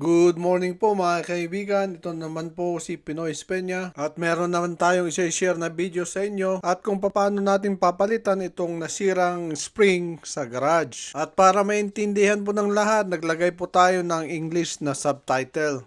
Good morning po mga kaibigan, ito naman po si Pinoy Espenya at meron naman tayong isa-share na video sa inyo at kung paano natin papalitan itong nasirang spring sa garage. At para maintindihan po ng lahat, naglagay po tayo ng English na subtitle.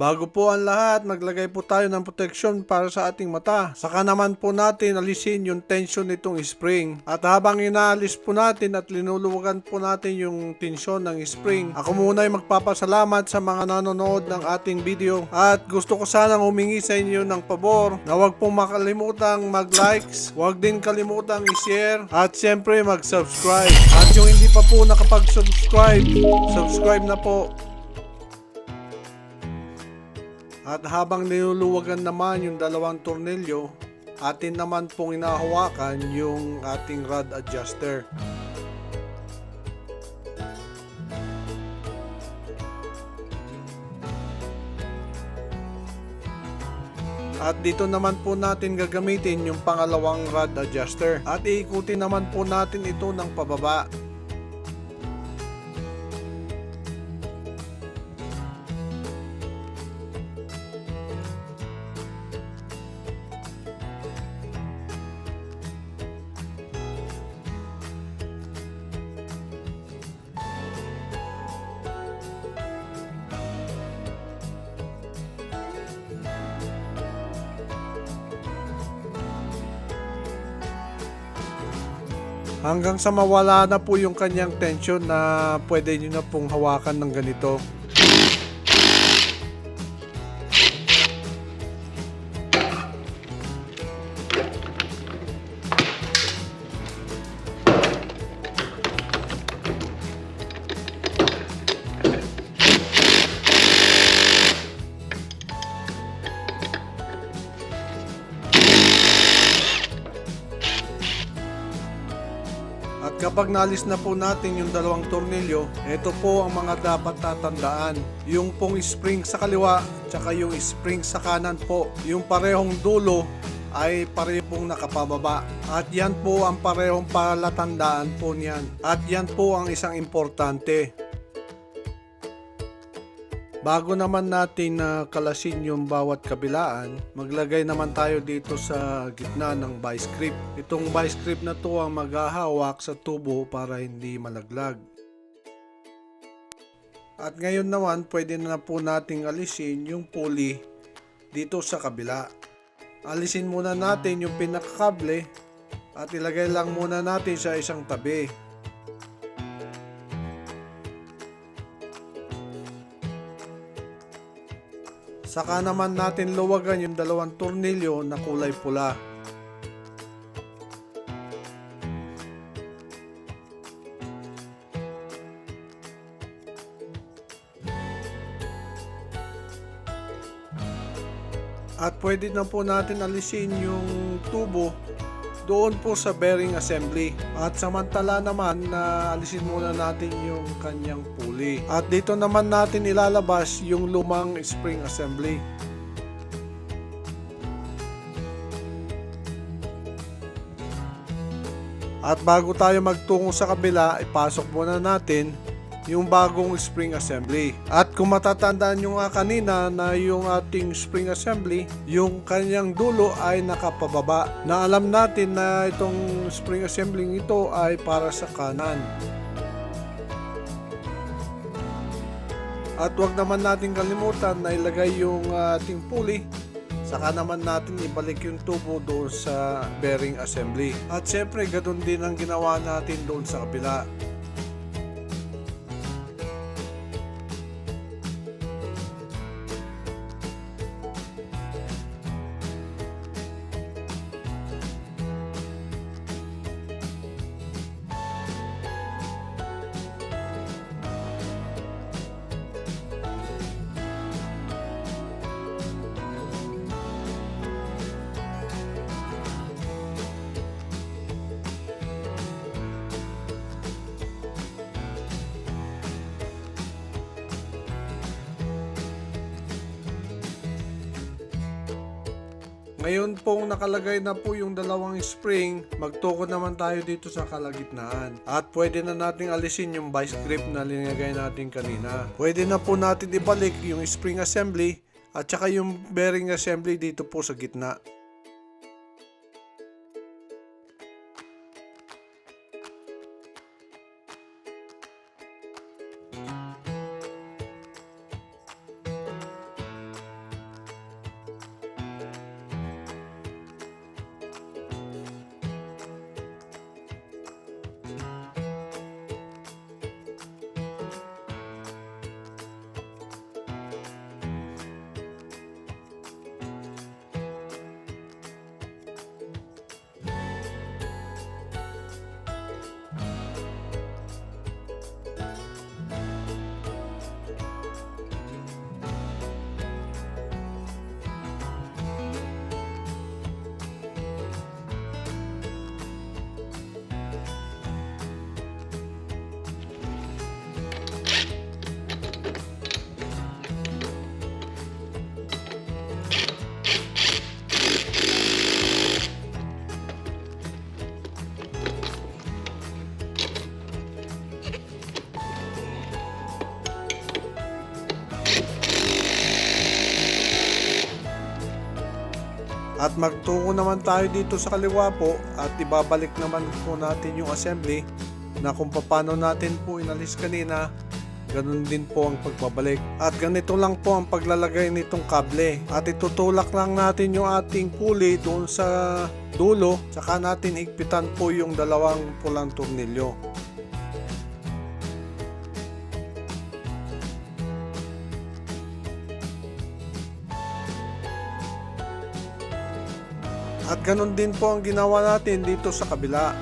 Bago po ang lahat, maglagay po tayo ng proteksyon para sa ating mata. Saka naman po natin alisin yung tension nitong spring. At habang inaalis po natin at linuluwagan po natin yung tensyon ng spring, ako muna ay magpapasalamat sa mga nanonood ng ating video. At gusto ko sanang humingi sa inyo ng pabor na huwag pong makalimutang mag-likes, huwag din kalimutang i-share, at siyempre mag-subscribe. At yung hindi pa po nakapag-subscribe, subscribe na po. At habang niluluwagan naman yung dalawang tornilyo, atin naman pong inahawakan yung ating rod adjuster. At dito naman po natin gagamitin yung pangalawang rod adjuster. At iikutin naman po natin ito ng pababa. Hanggang sa mawala na po yung kanyang tension na pwede nyo na pong hawakan ng ganito. At kapag nalis na po natin yung dalawang tornilyo, ito po ang mga dapat tatandaan. Yung pong spring sa kaliwa, tsaka yung spring sa kanan po. Yung parehong dulo ay parehong nakapababa. At yan po ang parehong palatandaan po niyan. At yan po ang isang importante. Bago naman natin kalasin yung bawat kabilaan, maglagay naman tayo dito sa gitna ng vice grip. Itong vice grip na to ang maghahawak sa tubo para hindi malaglag. At ngayon naman, pwede na po nating alisin yung pulley dito sa kabila. Alisin muna natin yung pinakakable at ilagay lang muna natin sa isang tabi. Saka naman natin luwagan yung dalawang tornilyo na kulay pula. At pwede na po natin alisin yung tubo doon po sa bearing assembly. At samantala naman na alisin muna natin yung kanyang pulley. At dito naman natin ilalabas yung lumang spring assembly. At bago tayo magtungo sa kabila, ipasok muna natin yung bagong spring assembly. At kung matatandaan nyo nga kanina na yung ating spring assembly, yung kanyang dulo ay nakapababa. Na alam natin na itong spring assembly ito ay para sa kanan. At wag naman natin kalimutan na ilagay yung ating pulley. Saka naman natin ibalik yung tubo doon sa bearing assembly. At syempre ganoon din ang ginawa natin doon sa kabila. Ngayon pong nakalagay na po yung dalawang spring, magtuko naman tayo dito sa kalagitnaan. At pwede na nating alisin yung vice grip na linagay natin kanina. Pwede na po natin ibalik yung spring assembly at saka yung bearing assembly dito po sa gitna. At magtuko naman tayo dito sa kaliwa po at ibabalik naman po natin yung assembly na kung paano natin po inalis kanina, ganun din po ang pagbabalik. At ganito lang po ang paglalagay nitong kable. At itutulak lang natin yung ating pulley doon sa dulo, saka natin higpitan po yung dalawang pulang tornilyo. At ganun din po ang ginawa natin dito sa kabila.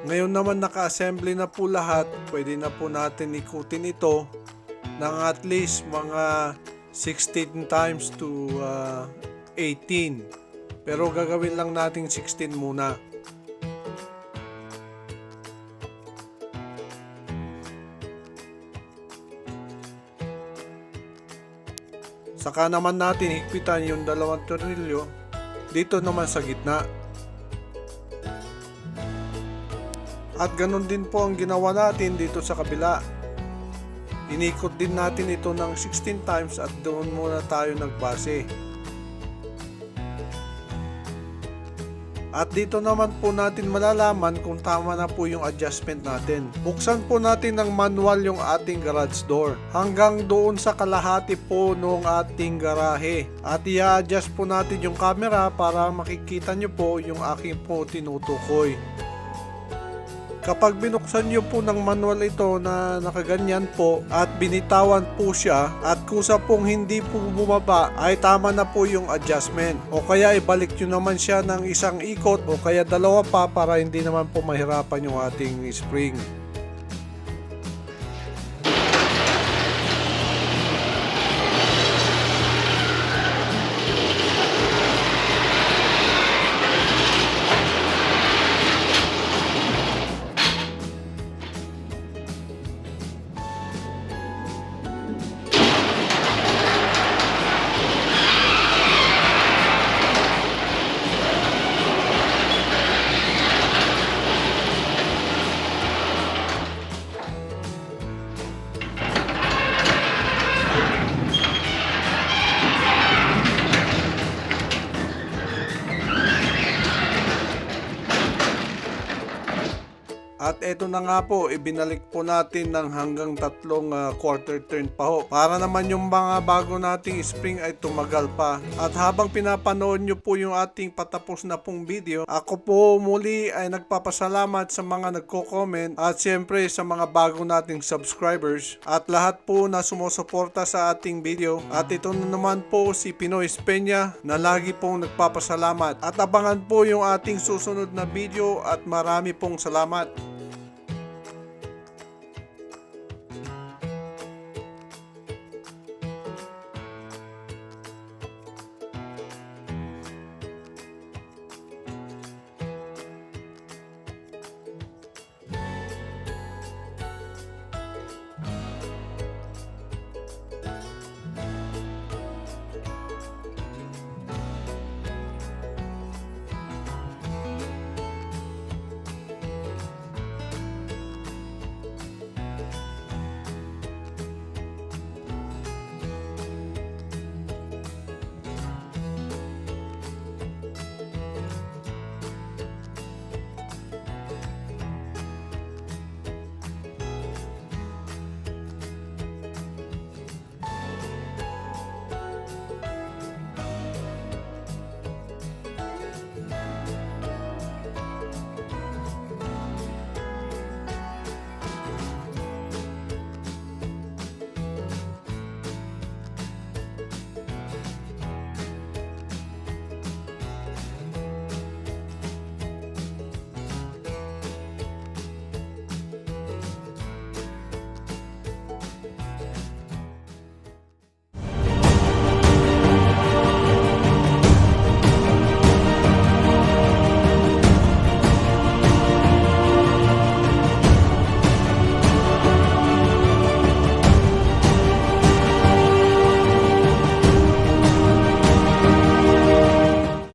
Ngayon naman naka-assembly na po lahat, pwede na po natin ikutin ito ng at least mga 16 times to 18. Pero gagawin lang natin 16 muna. Saka naman natin higpitan yung dalawang tornilyo dito naman sa gitna. At ganun din po ang ginawa natin dito sa kabila. Inikot din natin ito ng 16 times at doon muna tayo nagbase. At dito naman po natin malalaman kung tama na po yung adjustment natin. Buksan po natin ng manual yung ating garage door hanggang doon sa kalahati po ng ating garahe. At i-adjust po natin yung camera para makikita nyo po yung aking po tinutukoy. Kapag binuksan nyo po ng manual ito na nakaganyan po at binitawan po siya at kusa pong hindi po bumaba ay tama na po yung adjustment. O kaya ibalik nyo naman siya ng isang ikot o kaya dalawa pa para hindi naman po mahirapan yung ating spring. eto na nga po, ibinalik po natin ng hanggang 3 quarter turn pa ho. Para naman yung mga bago nating spring ay tumagal pa. At habang pinapanood nyo po yung ating patapos na pong video, ako po muli ay nagpapasalamat sa mga nagko-comment at siyempre sa mga bago nating subscribers at lahat po na sumusuporta sa ating video. At ito na naman po si Pinoy Peña na lagi pong nagpapasalamat. At abangan po yung ating susunod na video at marami pong salamat.